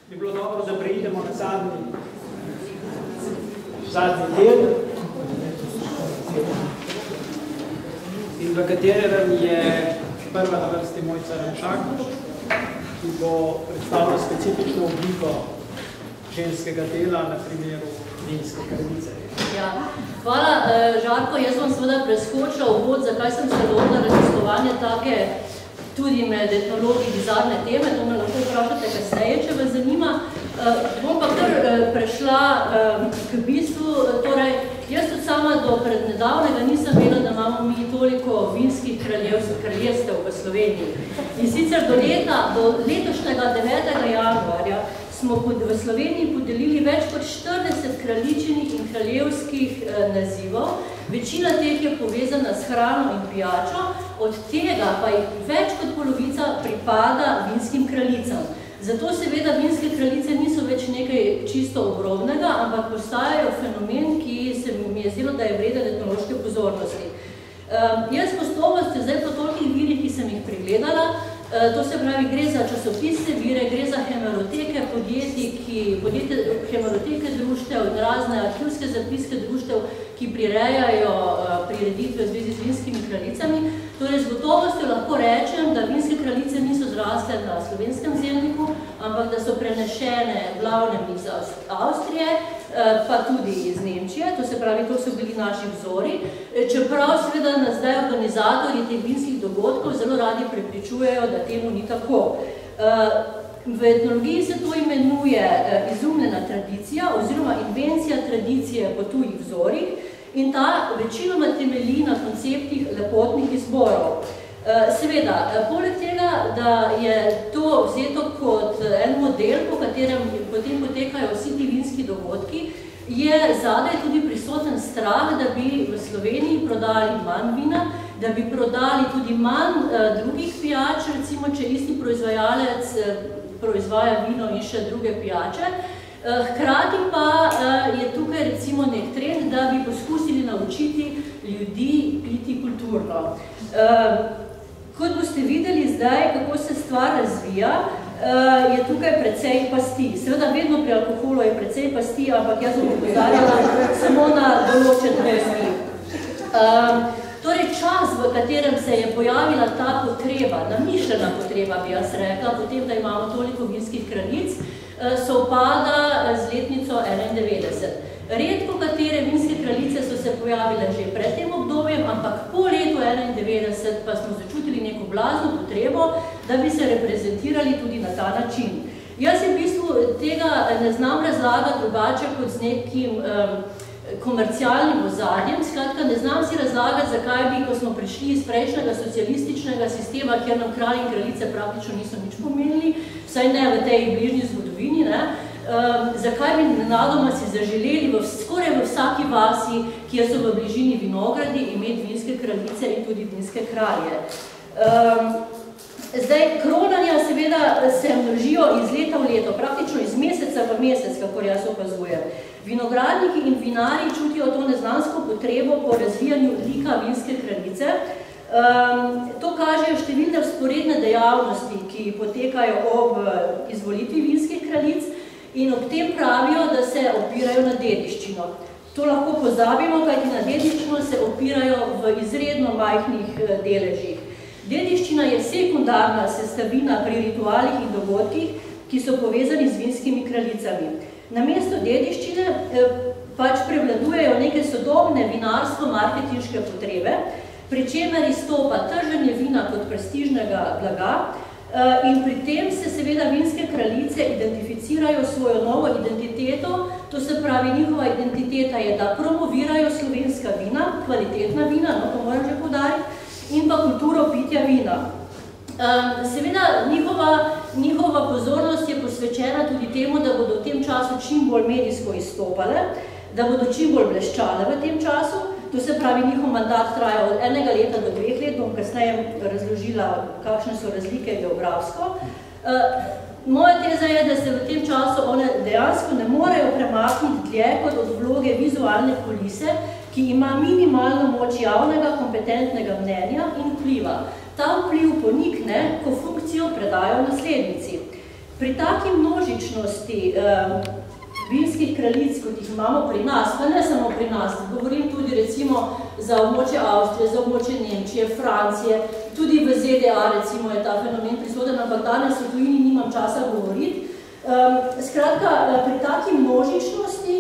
bi bilo dobro, da preidemo na zadnji del, in v katerem je prva na vrsti Mojca Renšak, ki bo predstavila specifično obliko ženskega dela na primeru vinske kraljice. Ja. Hvala, Žarko. Jaz vam seveda preskočila uvod, zakaj sem se lotila raziskovanja take tudi med etnologi bizarne teme, to me lahko vprašate kasneje, če vas zanima. Bom pa kar prešla k bistvu, torej, jaz tudi sama do prednedavnega nisem vedela, da imamo mi toliko vinskih kraljestev v Sloveniji. In sicer do letošnjega 9. januarja smo v Sloveniji podelili več kot 40 kraljičinih in kraljevskih nazivov. Večina teh je povezana s hrano in pijačo, od tega pa jih več kot polovica pripada vinskim kraljicam. Zato seveda vinske kraljice niso več nekaj čisto obrobnega, ampak postajajo fenomen, ki se mi je zdelo, da je vreden etnološke pozornosti. Jaz postopnosti zdaj po tolikih virih, ki sem jih pregledala, to se pravi, gre za časopisne vire, gre za hemeroteke hemeroteke društev in razne arhivske zapiske društev, ki prirejajo prireditve v zvezi z vinskimi kraljicami. Torej, z gotovostjo lahko rečem, da vinske kraljice niso zrasle na slovenskem zemljiku, ampak da so prenešene v glavnem iz Avstrije, pa tudi iz Nemčije, to se pravi, to so bili naši vzori. Čeprav seveda nas zdaj organizatorji teh vinskih dogodkov zelo radi prepričujejo, da temu ni tako. V etnologiji se to imenuje izumljena tradicija oziroma invencija tradicije po tujih vzorih in ta večinoma temelji na konceptih lepotnih izborov. Seveda, poleg tega, da je to vzeto kot en model, po katerem potem potekajo vsi ti vinski dogodki, je zadaj tudi prisoten strah, da bi v Sloveniji prodali manj vina, da bi prodali tudi manj drugih pijač, recimo, če isti proizvajalec proizvaja vino in še druge pijače. Hkrati pa je tukaj recimo nek trend, da bi poskusili naučiti ljudi piti kulturno. Kot boste videli zdaj, kako se stvar razvija, je tukaj precej pasti. Seveda vedno pri alkoholu je precej pasti, ampak jaz bom opozarjala samo na določene pasti. Torej, čas, v katerem se je pojavila ta potreba, namišljena potreba, bi jaz rekla, potem, da imamo toliko vinskih kraljic, sovpada z letnico 91. Redko katere vinske kraljice so se pojavile že pred tem obdobjem, ampak po letu 91 pa smo začutili neko blazno potrebo, da bi se reprezentirali tudi na ta način. Jaz v bistvu tega ne znam razlagati drugače kot z nekim komercialnim ozadjem, skratka ne znam si razlagati, zakaj bi, ko smo prišli iz prejšnjega socialističnega sistema, kjer nam kralji in kraljice praktično niso nič pomenili, vsaj ne v tej bližnji zgodovini, zakaj bi nenadoma si zaželeli skoraj v vsaki vasi, kjer so v bližini vinogradi, imeti vinske kraljice in tudi vinske kralje. Zdaj, kronanja seveda se množijo iz leta v leto, praktično iz meseca v mesec, kakor jaz opazujem. Vinogradniki in vinari čutijo to neznansko potrebo po razvijanju lika vinske kraljice. To kažejo številne vzporedne dejavnosti, ki potekajo ob izvolitvi vinskih kraljic in ob tem pravijo, da se opirajo na dediščino. To lahko pozabimo, kajti na dediščino se opirajo v izredno majhnih deležih. Dediščina je sekundarna sestavina pri ritualih in dogodkih, ki so povezani z vinskimi kraljicami. Namesto dediščine pač prevladujejo neke sodobne vinarsko-marketinške potrebe, pri čemer izstopa trženje vina kot prestižnega blaga in pri tem se seveda vinske kraljice identificirajo svojo novo identiteto, to se pravi, njihova identiteta je, da promovirajo slovenska vina, kvalitetna vina, no to moram že poudariti, in pa kulturo pitja vina. Seveda, njihova pozornost je posvečena tudi temu, da bodo v tem času čim bolj medijsko izstopale, da bodo čim bolj bleščale v tem času, to se pravi, njihov mandat traja od 1 leta do 2 let, bom kasneje razložila, kakšne so razlike geografsko. Moja teza je, da se v tem času one dejansko ne morejo premakniti dlje kot od vloge vizualne kulise, ki ima minimalno moč javnega, kompetentnega mnenja in vpliva. Ta vpliv ponikne, ko funkcijo predajo naslednici. Pri taki množičnosti vinskih kraljic, kot jih imamo pri nas, pa ne samo pri nas, govorim tudi recimo za območje Avstrije, za območje Nemčije, Francije, tudi v ZDA recimo je ta fenomen prisoten, ampak danes v tujini nimam časa govoriti. Skratka, pri taki množičnosti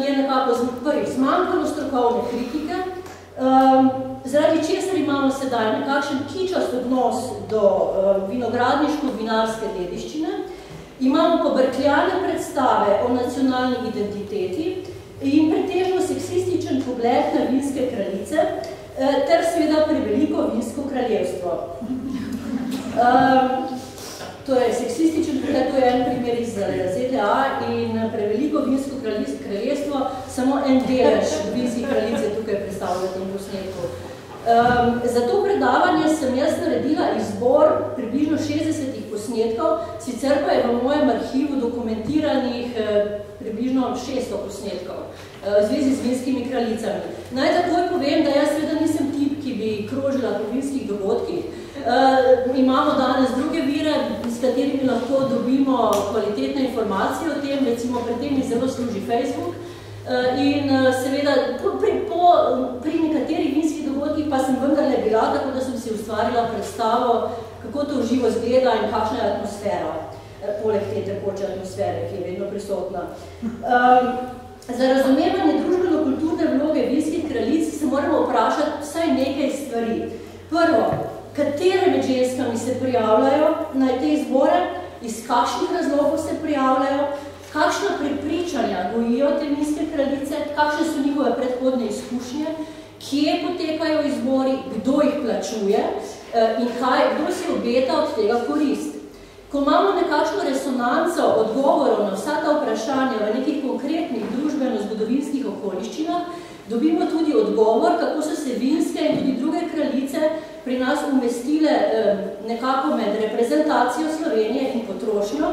je nekako prvi zmanjkalo strokovne kritike, zaradi česar imamo sedaj nekakšen kičast odnos do vinogradniško-vinarske dediščine, imamo pobrkljane predstave o nacionalni identiteti in pretežno seksističen pogled na vinske kraljice ter seveda preveliko vinsko kraljevstvo. Torej, seksističen pogled, to je en primer iz ZDA in preveliko vinsko kraljevstvo, samo en delež vinskih kraljic je tukaj predstavlja v tem posnetku. Za to predavanje sem jaz naredila izbor približno 60 posnetkov, sicer pa je v mojem arhivu dokumentiranih približno 600 posnetkov v zvezi z vinskimi kraljicami. Naj takoj povem, da jaz seveda nisem tip, ki bi krožila po vinskih dogodkih. Imamo danes druge vire, s katerimi lahko dobimo kvalitetne informacije o tem, recimo pri tem mi zelo služi Facebook. In seveda pri nekaterih vinskih dogodkih pa sem vendarle bila, tako da sem si ustvarila predstavo, kako to v živo zgleda in kakšna je atmosfera, poleg te tekoče atmosfere, ki je vedno prisotna. Za razumevanje družbeno-kulturne vloge vinskih kraljic se moramo vprašati vsaj nekaj stvari. Prvo, katere med ženskami se prijavljajo na te izbore, iz kakšnih razlogov se prijavljajo, kakšna prepričanja gojijo te vinske kraljice, kakšne so njihove predhodne izkušnje, kje potekajo izbori, kdo jih plačuje in kdo si obeta od tega korist. Ko imamo nekakšno resonanco odgovorov na vsa ta vprašanja v nekih konkretnih družbeno-zgodovinskih okoliščinah, dobimo tudi odgovor, kako so se vinske in tudi druge kraljice pri nas umestile nekako med reprezentacijo Slovenije in potrošnjo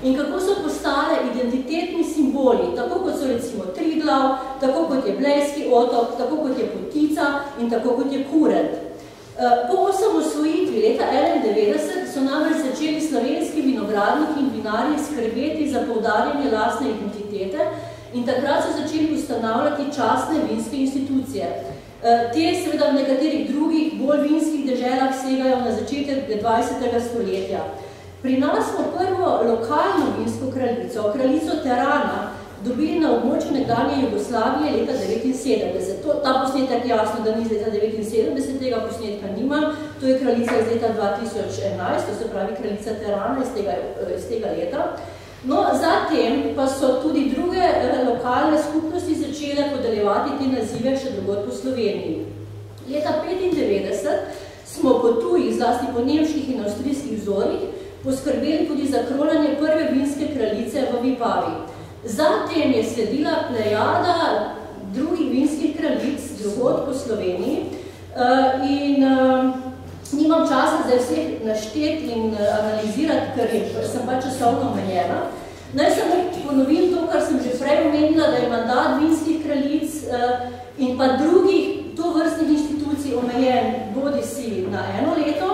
in kako so postale identitetni simboli, tako kot so recimo Triglav, tako kot je Blejski otok, tako kot je Potica in tako kot je Kurent. Po osamosvojitvi leta 1991 so namreč začeli slovenski vinogradniki in vinarji skrbeti za poudarjanje lastne identitete in takrat so začeli ustanavljati častne vinske institucije. Te seveda v nekaterih drugih, bolj vinskih deželah segajo na začetek 20. stoletja. Pri nas smo prvo lokalno vinsko kraljico, kraljico Terana, dobili na območju nekdanje Jugoslavije leta 1979. Ta posnetek jasno, da ni iz leta 1979, tega posnetka nimam. To je kraljica iz leta 2011, to se pravi kraljica Terana iz tega leta. No, zatem pa so tudi druge lokalne skupnosti začele podeljevati te nazive še drugod po Sloveniji. Leta 1995 smo po tujih, zlasti po nemških in avstrijskih vzorih, poskrbeli tudi za kronanje prve vinske kraljice v Vipavi. Zatem je sledila plejada drugih vinskih kraljic drugod po Sloveniji in nimam časa zdaj vseh našteti in analizirati, ker sem pa časovno omejena. Naj samo ponovim to, kar sem že prej omenila, da je mandat vinskih kraljic in pa drugih tovrstnih inštitucij omejen bodisi na 1 leto,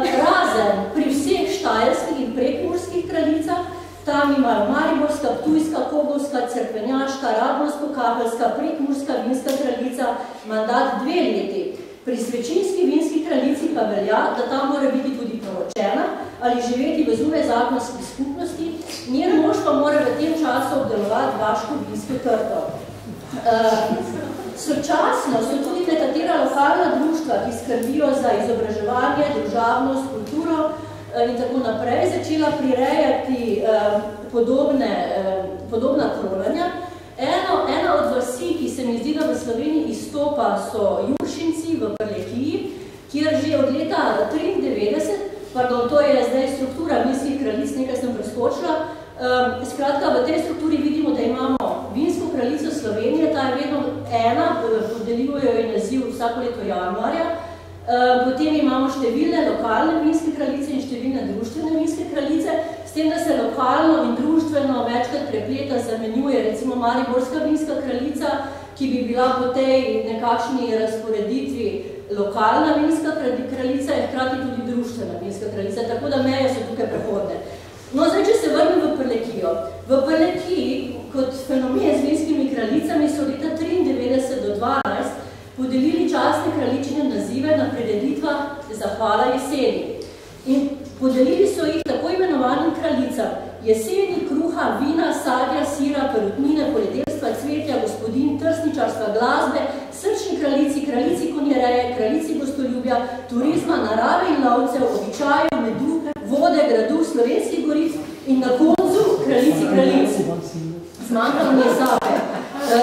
razen pri vseh štajerskih in prekmurskih kraljicah. Tam imajo mariborska, ptujska, kobovska, cerkvenjaška, radnostko-kapelska, prekmurska vinska kraljica mandat 2 leti. Pri svečinski vinski kraljici pa velja, da ta mora biti tudi poročena ali živeti v zunajzakonski skupnosti, njen mož pa mora v tem času obdelovati vaško vinsko trto. Sočasno so tudi nekatera lokalna društva, ki skrbijo za izobraževanje, družabnost, kulturo in tako naprej, začela prirejati podobna kronanja. Ena od vasi, ki se mi zdi, da v Sloveniji izstopa, so Juršinci v Prlekiji, kjer že od leta 1993, pardon, to je zdaj struktura vinskih kraljic, nekaj sem preskočila, skratka, v tej strukturi vidimo, da imamo vinsko kraljico Slovenije, ta je vedno ena, podeljujejo jo naziv vsako leto januarja, potem imamo številne lokalne vinske kraljice in številne društvene vinske kraljice, s tem, da se lokalno in društveno večkrat prepleta zamenjuje, recimo mariborska vinska kraljica, ki bi bila po tej nekakšni razporeditvi lokalna vinska kraljica in hkrati tudi društvena vinska kraljica, tako da meje so tukaj prehodne. No, zdaj, če se vrnem v Prlekijo. V Prlekiji, kot fenomen z vinskimi kraljicami, so leta 1993 do 2012 podelili častne kraljičine nazive na prireditvah Zahvala jeseni. In podelili so jih tako imenovanim kraljicam jeseni, kruha, vina, sadja, sira, perutnine, poljedelstva, cvetja, gospodin, trsničarstva, glasbe, srčni kraljici, kraljici konjereje, kraljici gostoljubja, turizma, narave in lovcev, običajev, medu, vode, gradu, slovenskih goric in na koncu kraljici kraljic. Zmanjkalo mi je Sape.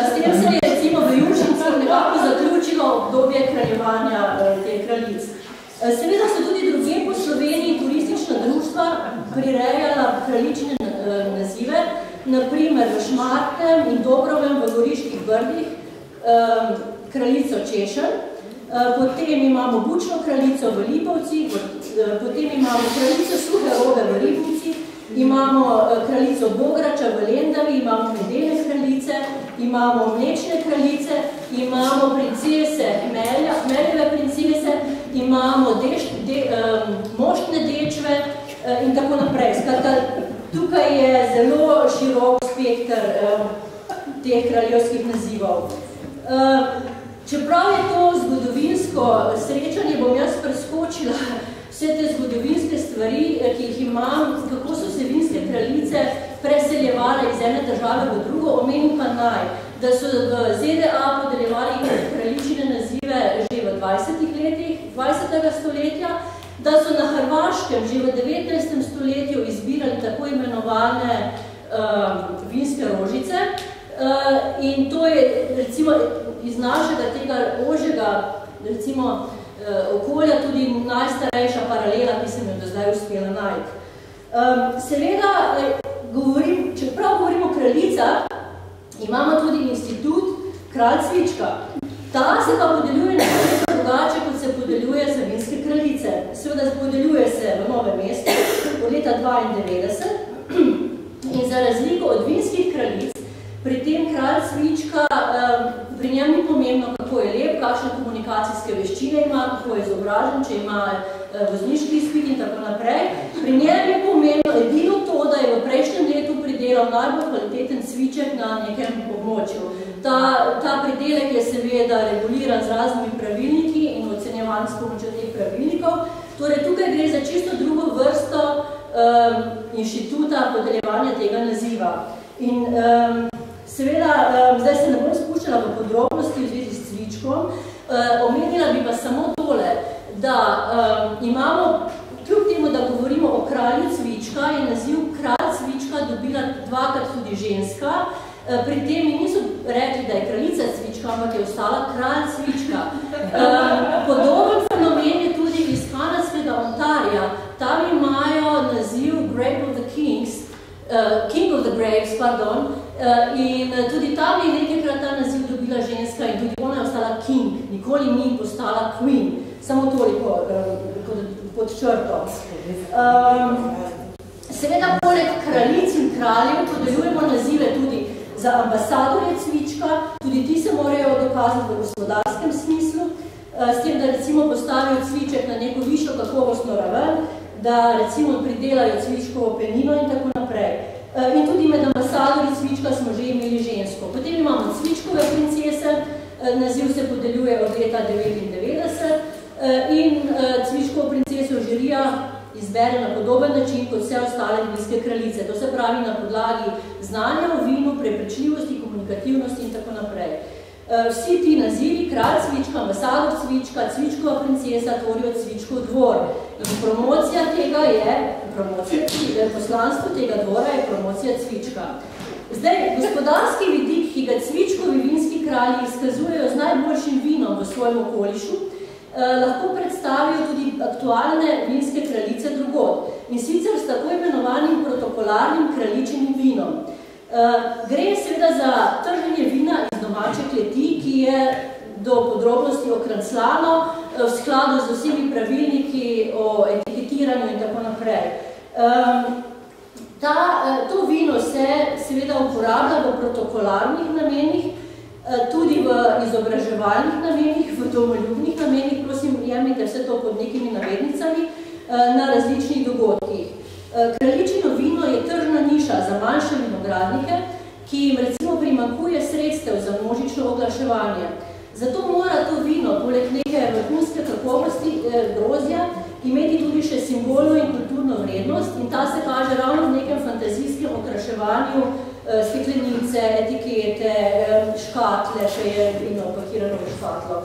S tem se je recimo v Južnicu nekako zaključilo obdobje kraljevanja teh kraljic. Seveda so tudi drugje po Sloveniji turistična društva prirejala kraljične nazive, naprimer v Šmartnem in Dobrovem v Goriških Brdih kraljico Češen, potem imamo Bučno kraljico v Lipovci, potem imamo kraljico Suhe Robe v Ribnici, imamo kraljico Bograča v Lendavi, imamo Medeljne kraljice, imamo Mlečne kraljice, imamo princese Hmeljeve princese, imamo moštne dečve in tako naprej. Skratka, tukaj je zelo širok spekter teh kraljevskih nazivov. Čeprav je to zgodovinsko srečanje, bom jaz preskočila vse te zgodovinske stvari, ki jih imam, kako so se vinske kraljice preseljevale iz ene države v drugo, omenim pa naj, da so v ZDA podeljevali kraljičine nazive že v 20. letih 20. stoletja, da so na Hrvaškem že v 19. stoletju izbirali tako imenovane vinske rožice in to je recimo iz našega tega ožjega recimo okolja tudi najstarejša paralela, ki sem jo do zdaj uspela najti. Seveda, čeprav govorim o kraljicah, imamo tudi institut Kralj Cvička. Ta se pa podeljuje nekaj drugače, kot se podeljuje za vinske kraljice. Seveda podeljuje se v Novem mestu od leta 1992 in za razliko od vinskih kraljic, pri tem Kralj Cvička, pri njem ni pomembno, kako je lep, kakšne komunikacijske veščine ima, kako je izobražen, če ima vozniški izpit in tako naprej. Pri njem je pomembno edino to, da je v prejšnjem letu pridelal najbolj kvaliteten cviček na nekem območju. Ta pridelek je seveda reguliran z raznimi pravilniki in ocenjevan s pomočjo teh pravilnikov. Torej, tukaj gre za čisto drugo vrsto inštituta podeljevanja tega naziva. In seveda, zdaj se ne bom spuščala v podrobnosti v zvezi s cvičkom, omenila bi pa samo tole, da imamo, kljub temu, da govorimo o kralju cvička, je naziv Kralj Cvička dobila dvakrat tudi ženska, pri tem mi niso rekli, da je kraljica cvička, ampak je ostala Kralj Cvička. Podoben fenomen je tudi iz kanadskega Ontarija. Tam imajo naziv Grape of the Kings, King of the Grapes, pardon, in tudi tam je nekajkrat ta naziv dobila ženska in tudi ona je ostala king, nikoli ni postala queen, samo toliko pod črto. Seveda, poleg kraljic in kraljev podeljujemo nazive tudi za ambasadorje cvička, tudi ti se morajo dokazati v gospodarskem smislu, s tem, da recimo postavijo cviček na neko višjo kakovostno raven, da recimo pridelajo cvičkovo penino in tako naprej. In tudi med ambasadorji cvička smo že imeli žensko. Potem imamo cvičkove princese, naziv se podeljuje od leta 1999 in cvičkovo princeso žirija izbere na podoben način kot vse ostale vinske kraljice. To se pravi na podlagi znanja o vinu, prepričljivosti, komunikativnosti in tako naprej. Vsi ti nazivi, Kralj Cvička, ambasador Cvička, Cvičkova princesa, tvorijo Cvičkov dvor. In promocija tega je, poslanstvo tega dvora je promocija Cvička. Zdaj, gospodarski vidik, ki ga Cvičkovi vinski kralji izkazujejo z najboljšim vinom v svojem okolišu, lahko predstavijo tudi aktualne vinske kraljice drugod. In sicer s tako imenovanim protokolarnim kraljičinim vinom. Gre seveda za trženje vina iz domače kleti, ki je do podrobnosti okranclano v skladu z vsemi pravilniki o etiketiranju in tako naprej. To vino se seveda uporablja v protokolarnih namenih, tudi v izobraževalnih namenih, v domoljubnih namenih, prosim, jemljite vse to pod nekimi navednicami, na različnih dogodkih. Kraljičino vino niša za manjše vinogradnike, ki jim recimo primanjkuje sredstev za množično oglaševanje. Zato mora to vino, poleg neke vrhunske kakovosti grozdja, imeti tudi še simbolno in kulturno vrednost in ta se kaže ravno v nekem fantazijskem okraševanju steklenice, etikete, škatle, še je vino pakirano v škatlo.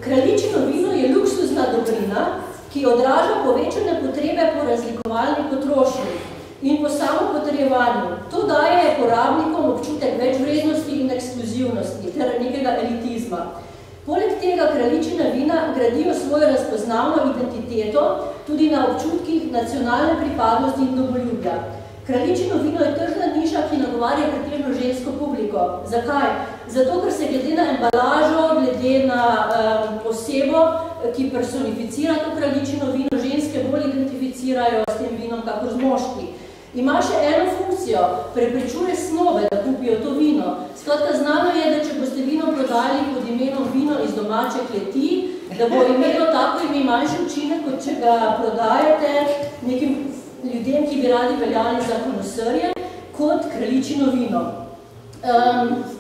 Kraljičino vino je luksuzna dobrina, ki odraža povečane potrebe po razlikovalni potrošnji in po samopotrjevanju. To daje porabnikom občutek večvrednosti in ekskluzivnosti ter nekega elitizma. Poleg tega kraljičina vina gradijo svojo razpoznavno identiteto tudi na občutkih nacionalne pripadnosti in domoljubja. Kraljičino vino je tržna niša, ki nagovarja pretežno žensko publiko. Zakaj? Zato, ker se glede na embalažo, glede na osebo, ki personificira to kraljičino vino, ženske bolj identificirajo s tem vinom, kakor z moški. Ima še eno funkcijo, preprečuje snove, da kupijo to vino. Skratka, znano je, da če boste vino prodali pod imenom vino iz domače kleti, da bo imelo tako ime manjši učinek, kot če ga prodajate nekim ljudem, ki bi radi veljali za konoserje, kot kraljičino vino.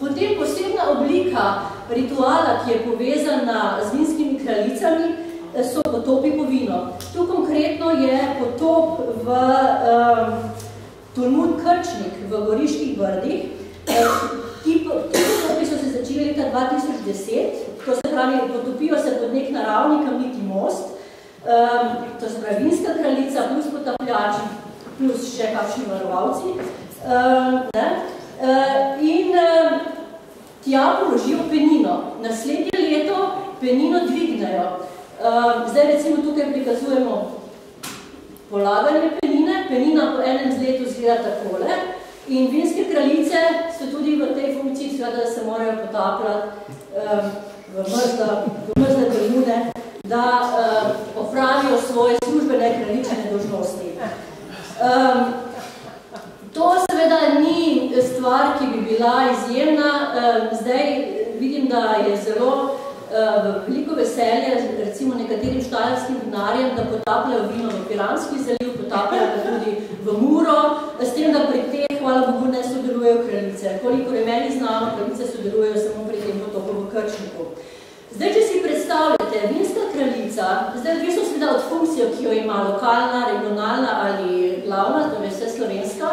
Potem posebna oblika rituala, ki je povezana z vinskimi kraljicami, so potopi po vino. Tu konkretno je potop v Tolmud Krčnik v Goriških Brdih. Ti potopi so se začeli leta 2010, to se pravi, potopijo se pod nek naravni kamniti most, to se pravi vinska kraljica, plus potapljači, plus še kakšni varovalci. In tja položijo penino. Naslednje leto penino dvignejo. Zdaj recimo tukaj prikazujemo polaganje penine. Penina po enem letu zgleda takole. In vinske kraljice so tudi v tej funkciji, seveda, da se morajo potapljati v mrzle Bermude, da opravijo svoje službene kraljične dolžnosti. To seveda ni stvar, ki bi bila izjemna. Zdaj vidim, da je zelo veliko veselje, recimo nekaterim štajerskim vinarjem, da potapljajo vino v Piranski zaliv, potapljajo ga tudi v Muro, s tem, da pri teh, hvala Bogu, ne sodelujejo kraljice. Kolikor je meni znano, kraljice sodelujejo samo pri tem potopu v Krčniku. Zdaj, če si predstavljate, vinska kraljica, zdaj odvisno seveda od funkcijo, ki jo ima lokalna, regionalna ali glavna, to je vse slovenska,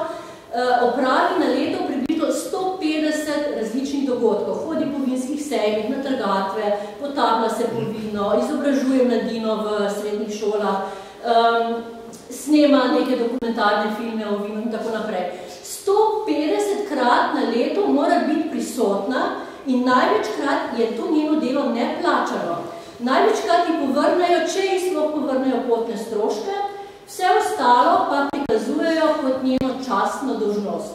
opravi na leto približno 150 različnih dogodkov. Hodi po vinskih sejmih, na trgatve, potaplja se po vino, izobražuje mladino v srednjih šolah, snema neke dokumentarne filme o vinu in tako naprej. 150 krat na leto mora biti prisotna in največkrat je to njeno delo neplačano. Največkrat ji povrnejo, če ji sploh povrnejo potne stroške, vse ostalo pa prikazujejo kot njeno častno dolžnost,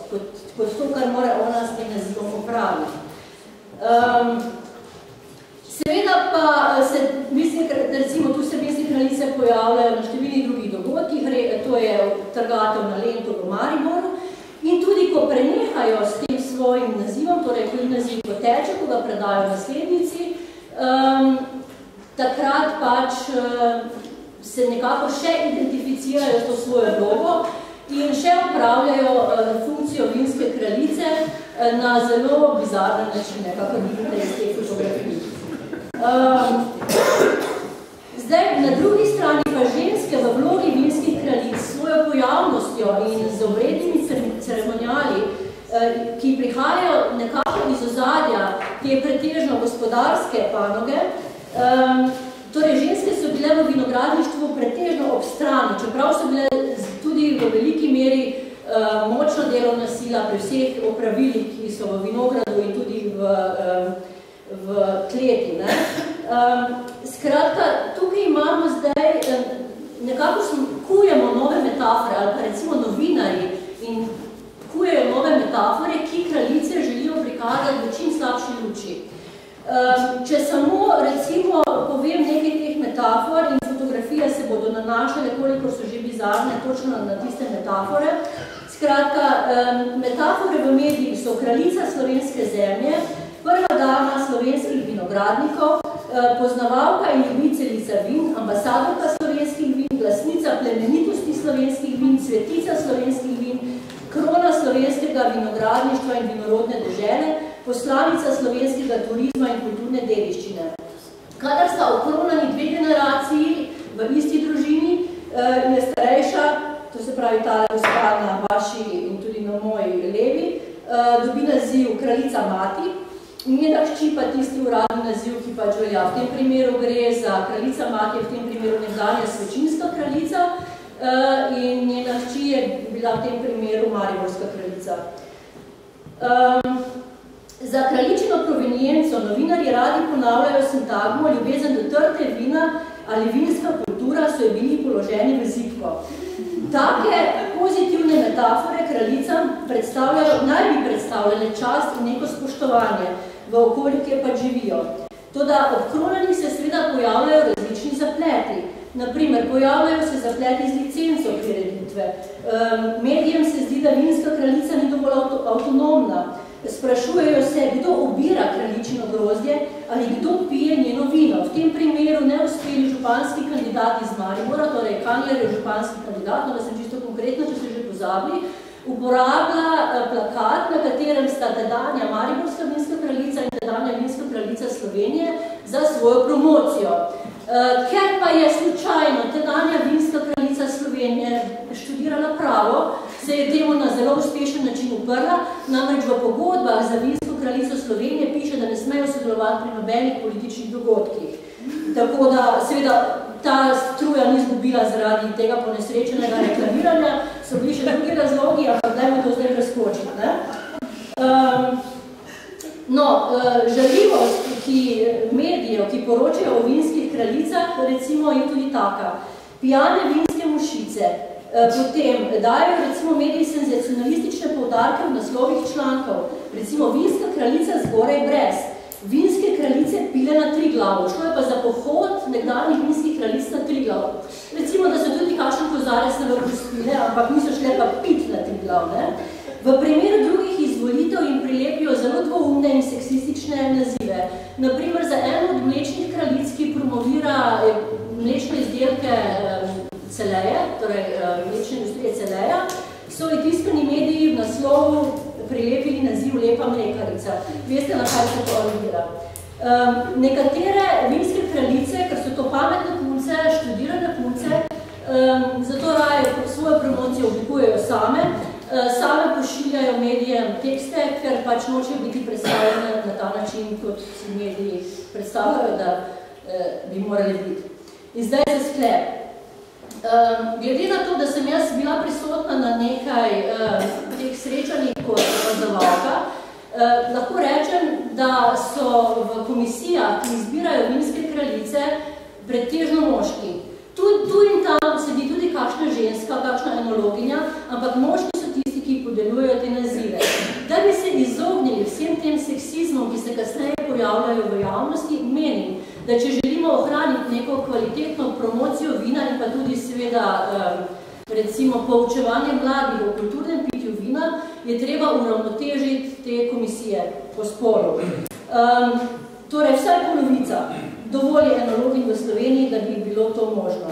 kot to, kar mora ona s tem nazivom opraviti. Seveda pa se, recimo, tu se vinske kraljice pojavljajo na številnih drugih dogodkih, to je trgatev na Lentu v Mariboru, in tudi, ko prenehajo s tem svojim nazivom, torej, ko naziv poteče, ko ga predajo naslednici, takrat pač se nekako še identificirajo to svojo vlogo in še opravljajo funkcijo vinske kraljice na zelo bizarne načine, kako vidite iz teh fotografij. Zdaj, na drugi strani pa ženske v vlogi vinskih kraljic s svojo pojavnostjo in z obrednimi ceremonijali, ki prihajajo nekako iz ozadja te pretežno gospodarske panoge, torej, ženske so bile v vinogradništvu pretežno ob strani, čeprav so bile tudi v veliki meri močno delovna sila pri vseh opravilih, ki so v vinogradu in tudi v kleti. Skratka, tukaj imamo zdaj, nekako kujemo nove metafore, ali pa recimo novinarji in kujejo nove metafore, ki kraljice želijo prikazati v čim slabši luči. Če samo, recimo, povem nekaj teh metafor in fotografije se bodo nanašale, koliko so že bizarne, točno na tiste metafore. Skratka, metafore v medijih so kraljica slovenske zemlje, prva dama slovenskih vinogradnikov, poznavalka in ljubiteljica vin, ambasadorka slovenskih vin, glasnica plemenitosti slovenskih vin, svetica slovenskih vin, krona slovenskega vinogradništva in vinorodne dežele, poslanica slovenskega turizma in kulturne dediščine. Kadar sta okronani 2 generaciji v isti družini, je starejša, to se pravi ta gospa na vaši in tudi na moji levi, dobi naziv kraljica mati, njena hči pa tisti uradni naziv, ki pač velja. V tem primeru gre za kraljica mati, v tem primeru nekdanja svečinska kraljica, in njena hči je bila v tem primeru mariborska kraljica. Za kraljičino provenienco novinarji radi ponavljajo sintagmo ljubezen do trte vina ali vinska kultura so je bili položeni v zibko. Take pozitivne metafore kraljicam naj bi predstavljale čast in neko spoštovanje v okolju, kjer pa živijo. Toda ob kronanih se seveda pojavljajo različni zapleti. Naprimer, pojavljajo se zapleti z licenco prireditve. Medijem se zdi, da vinska kraljica ni dovolj avtonomna. Sprašujejo se, kdo obira kraljičino grozdje ali kdo pije njeno vino. V tem primeru neuspeli županski kandidat iz Maribora, torej Kangler je županski kandidat, da sem čisto konkretno, če se že pozabili, uporablja plakat, na katerem sta tedanja mariborska vinska kraljica in tedanja vinska kraljica Slovenije za svojo promocijo. Ker pa je slučajno tedanja vinska kraljica Slovenije študirala pravo, se je temu na zelo uspešen način uprla, namreč v pogodbah za vinsko kraljico Slovenije piše, da ne smejo sodelovati pri nobenih političnih dogodkih. Tako da, seveda, ta struja ni izgubila zaradi tega ponesrečenega reklamiranja, so bili še drugi razlogi, ampak dajmo to zdaj preskočiti. Žaljivost medijev, ki poročajo o vinskih kraljicah, recimo je tudi taka. Pijane vinske mušice, potem dajo recimo mediji senzacionalistične poudarke v naslovih člankov, recimo vinska kraljica zgoraj brez, vinske kraljice pile na Triglavu, šlo je pa za pohod nekdanjih vinskih kraljic na Triglav. Recimo, da so tudi kakšen kozarec na vrhu spile, ampak niso šle pa pit na Triglav. V primeru drugih izvolitev jim prilepijo zelo dvoumne in seksistične nazive. Naprimer, za eno od mlečnih kraljic, ki promovira mlečne izdelke Celeje, torej mlečne industrije Celeja, so i tiskani mediji v naslovu prilepili naziv Lepa mlekarica. Veste, na kaj se to aludira. Nekatere vinske kraljice, ker so to pametne punce, študirane punce, zato raje svojo promocijo oblikujejo same pošiljajo medijem tekste, ker pač nočejo biti predstavljene na ta način, kot si mediji predstavljajo, da bi morali biti. In zdaj za sklep. Glede na to, da sem jaz bila prisotna na nekaj teh srečanjih kot razdavalka, lahko rečem, da so v komisijah, ki izbirajo vinske kraljice, pretežno moški. Tu in tam sedi tudi kakšna ženska, kakšna enologinja, ampak moški so tisti, ki podeljujejo te nazive. Da bi se izognili vsem tem seksizmom, ki se kasneje pojavljajo v javnosti, menim, da če želimo ohraniti neko kvalitetno promocijo vina in pa tudi seveda recimo poučevanje mladih o kulturnem pitju vina, je treba uravnotežiti te komisije po spolu. Torej, vsaj polovica. Dovolj je enologin v Sloveniji, da bi bilo to možno.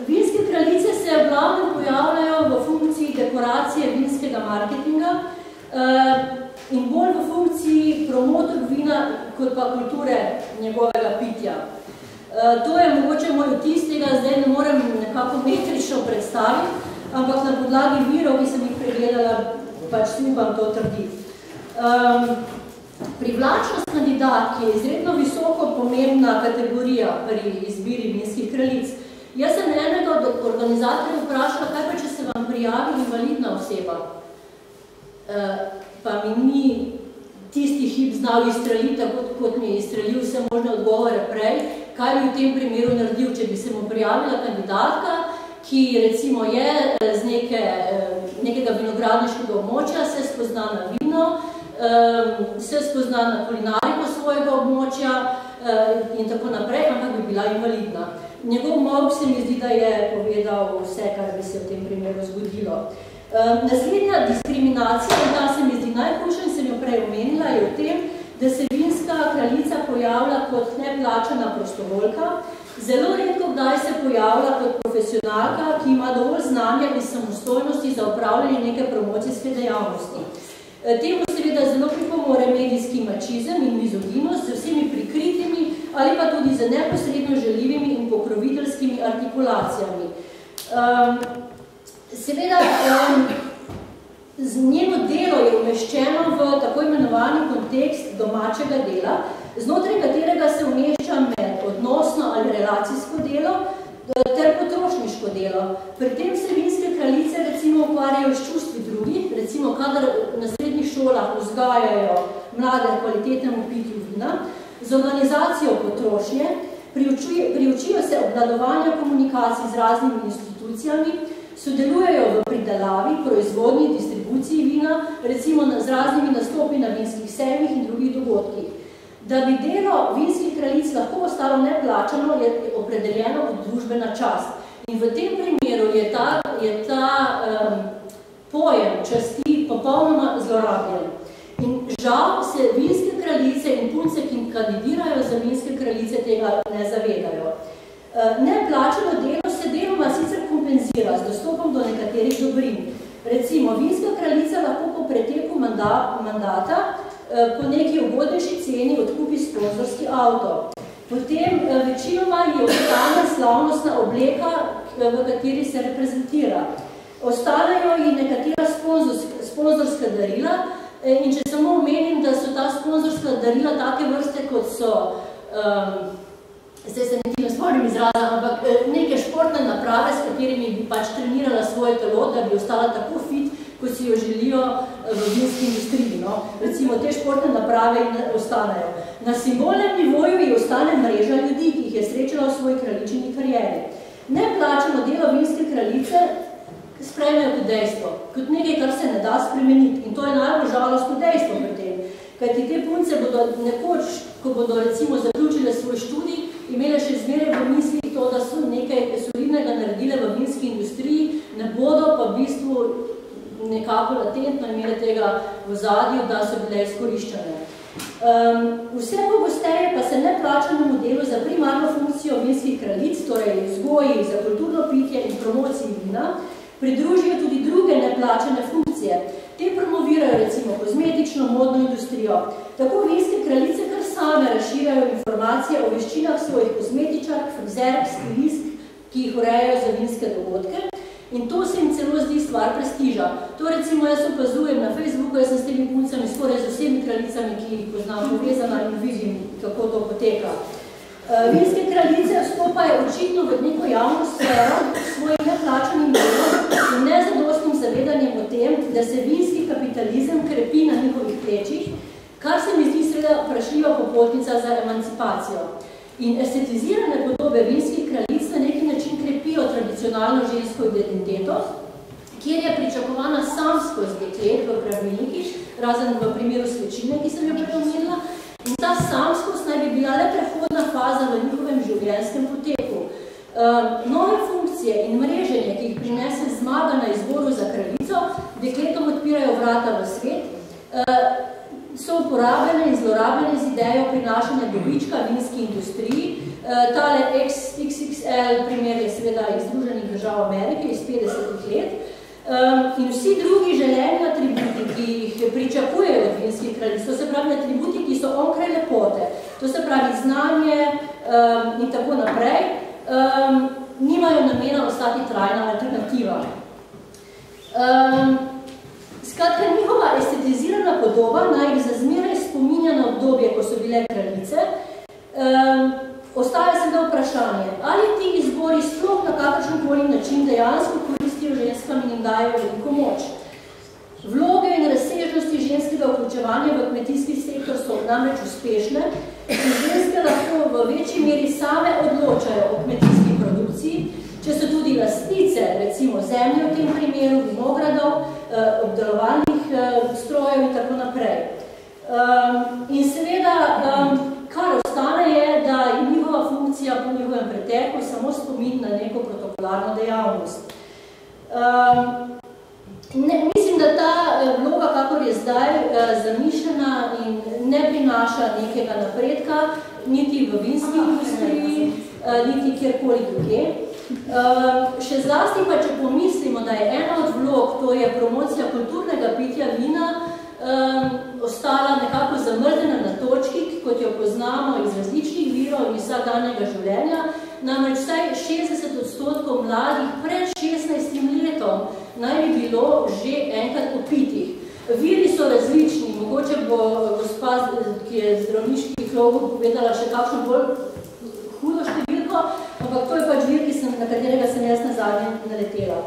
Vinske kraljice se v glavnem pojavljajo v funkciji dekoracije vinskega marketinga in bolj v funkciji promotor vina, kot pa kulture njegovega pitja. To je mogoče moj vtis, tega zdaj ne morem nekako metrično predstaviti, ampak na podlagi virov, ki sem jih pregledala, pač si upam to trditi. Privlačnost kandidatki je izredno visoko pomembna kategorija pri izbiri vinskih kraljic. Jaz sem enega od organizatorjev vprašala, kaj pa če se vam prijavi invalidna oseba, pa mi ni tisti hip znal izstreliti, tako kot mi je izstrelil vse možne odgovore prej, kaj bi v tem primeru naredil, če bi se mu prijavila kandidatka, ki recimo je z nekega vinogradniškega območja, se spozna na vino, se spozna na kulinariko svojega območja in tako naprej, ampak bi bila invalidna. Njegov molk se mi zdi, da je povedal vse, kar bi se v tem primeru zgodilo. Naslednja diskriminacija, in ta se mi zdi najhujša, in sem jo prej omenila, je v tem, da se vinska kraljica pojavlja kot neplačana prostovoljka, Zelo redko kdaj se pojavlja kot profesionalka, ki ima dovolj znanja in samostojnosti za upravljanje neke promocijske dejavnosti. Temu seveda zelo pripomore medijski mačizem in mizoginost z vsemi prikritimi ali pa tudi z neposredno žaljivimi in pokroviteljskimi artikulacijami. Seveda, njeno delo je umeščeno v tako imenovani kontekst domačega dela, znotraj katerega se umešča med odnosno ali relacijsko delo ter potrošniško delo. Pri tem se vinske kraljice recimo ukvarjajo s čustvi drugih, recimo kadar na srednjih šolah vzgajajo mlade kvalitetnemu pitju vina, z organizacijo potrošnje, priučijo se obvladovanja komunikacij z raznimi institucijami, sodelujejo v pridelavi, proizvodnji, distribuciji vina, recimo z raznimi nastopi na vinskih sejmih in drugih dogodkih. Da bi delo vinskih kraljic lahko ostalo neplačano, je opredeljeno kot družbena čast. In v tem primeru je ta pojem časti popolnoma zlorabljen. In žal se vinske kraljice in punce, ki kandidirajo za vinske kraljice, tega ne zavedajo. Neplačano delo se deloma sicer kompenzira z dostopom do nekaterih dobrin. Recimo, vinska kraljica lahko po preteku mandata po neki ugodnejši ceni odkupi sponzorski avto. Potem večinoma je ostane slavnostna obleka, v kateri se reprezentira. Ostanejo ji nekatera sponzorska darila in če samo omenim, da so ta sponzorska darila take vrste, kot so, zdaj se ne spomnim izraza, ampak neke športne naprave, s katerimi bi pač trenirala svoje telo, da bi ostala tako fit, ko si jo želijo v vinski industriji. No? Recimo, te športne naprave ostanejo. Na simbolnem nivoju ji ostane mreža ljudi, ki jih je srečala v svoji kraljičini karieri. Neplačano delo vinske kraljice sprejmejo kot dejstvo, kot nekaj, kar se ne da spremeniti. In to je najbolj žalostno dejstvo pri tem. Kajti te punce bodo nekoč, ko bodo recimo zaključile svoj študij, imele še zmeraj v mislih to, da so nekaj solidnega naredile v vinski industriji, ne bodo pa v bistvu nekako latentno imele tega v zadju, da so bile izkoriščene. Vse pogosteje pa se neplačanemu delu za primarno funkcijo vinskih kraljic, torej vzgoji za kulturno pitje in promociji vina, pridružijo tudi druge neplačane funkcije. Te promovirajo recimo kozmetično, modno industrijo. Tako vinske kraljice kar same razširjajo informacije o veščinah svojih kozmetičark, frizerk, stilistk, ki jih urejajo za vinske dogodke. In to se jim celo zdi stvar prestiža. To recimo jaz opazujem na Facebooku, jaz sem s temi puncami skoraj z vsemi kraljicami, ki jih poznam povezana in vidim, kako to poteka. Vinske kraljice vstopajo očitno v neko javno sfero s svojim neplačanim delom in nezadostnim zavedanjem o tem, da se vinski kapitalizem krepi na njihovih plečih, kar se mi zdi seveda vprašljiva popotnica za emancipacijo. In estetizirane podobe vinskih kraljic na neki način krepijo tradicionalno žensko identiteto, kjer je pričakovana samskost deklet v pravilnikih, razen v primeru Svečine, ki sem jo preomenila, in ta samskost naj bi bila le prehodna faza v njihovem življenjskem poteku. Nove funkcije in mreženje, ki jih prinese zmaga na izboru za kraljico, dekletom odpirajo vrata v svet, so uporabljene in zlorabljene z idejo prinašanja dobička vinski industriji. Tale XXL primer je seveda iz Združenih držav Amerike iz 50 let. In vsi drugi želeni atributi, ki jih pričakujejo od vinskih kraljic, to se pravi atributi, ki so onkraj lepote, to se pravi znanje in tako naprej, nimajo namena ostati trajna alternativa. Skratka, njihova estetizirana podoba naj jih za zmeraj spominja na obdobje, ko so bile kraljice. Ostaja seveda vprašanje, ali ti izbori sploh na kakršenkoli način dejansko koristijo ženskam in jim dajo veliko moč. Vloge in razsežnosti ženskega vključevanja v kmetijski sektor so namreč uspešne in ženske lahko v večji meri same odločajo o kmetijski produkciji, če so tudi lastnice, recimo zemlje v tem primeru, vinogradov, obdelovalnih strojev in tako naprej. In seveda, kar ostane je, da je njihova funkcija po njihovem preteku samo spomin na neko protokolarno dejavnost. Mislim, da ta vloga, kakor je zdaj zamišljena in ne prinaša nekega napredka, niti v vinski industriji, niti kjerkoli druge. Še zlasti pa, če pomislimo, da je ena od vlog, to je promocija kulturnega pitja vina, ostala nekako zamrznjena na točki, kot jo poznamo iz različnih virov in vsakdanjega življenja, namreč vsaj 60% mladih pred 16 letom naj bi bilo že enkrat popitih. Viri so različni, mogoče bo gospa, ki je zdravniški krogu povedala še kakšno bolj hudo številko, ampak to je pač vir, na katerega sem jaz nazadnje naletela.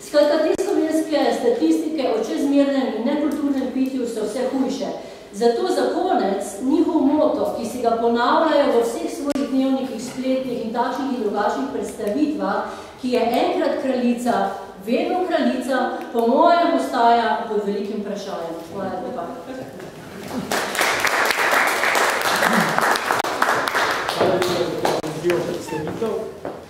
Skratka, te slovenske statistike o čezmernem in nekulturnem pitju so vse hujše. Zato za konec njihov moto, ki si ga ponavljajo v vseh svojih dnevnikih, spletnih in takšnih in drugačnih predstavitvah, ki je enkrat kraljica, vedno kraljica, po mojem ostaja pod velikim vprašanjem. Hvala lepa. Hvala lepa za to predstavitev.